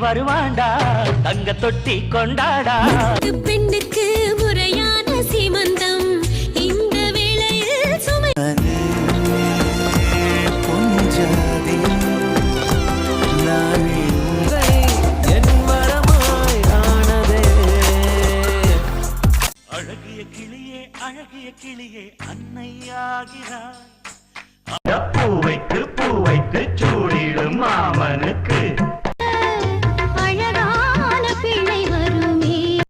வருவாண்டா தங்க தொட்டி கொண்டாடா. பெண்ணுக்கு முறையான சீமந்தம் இந்த வேளையில் சுமை அழகிய கிளியே அழகிய கிளியே அன்னையாகிறாய். பூ வைத்து சூடிடும் மாமனுக்கு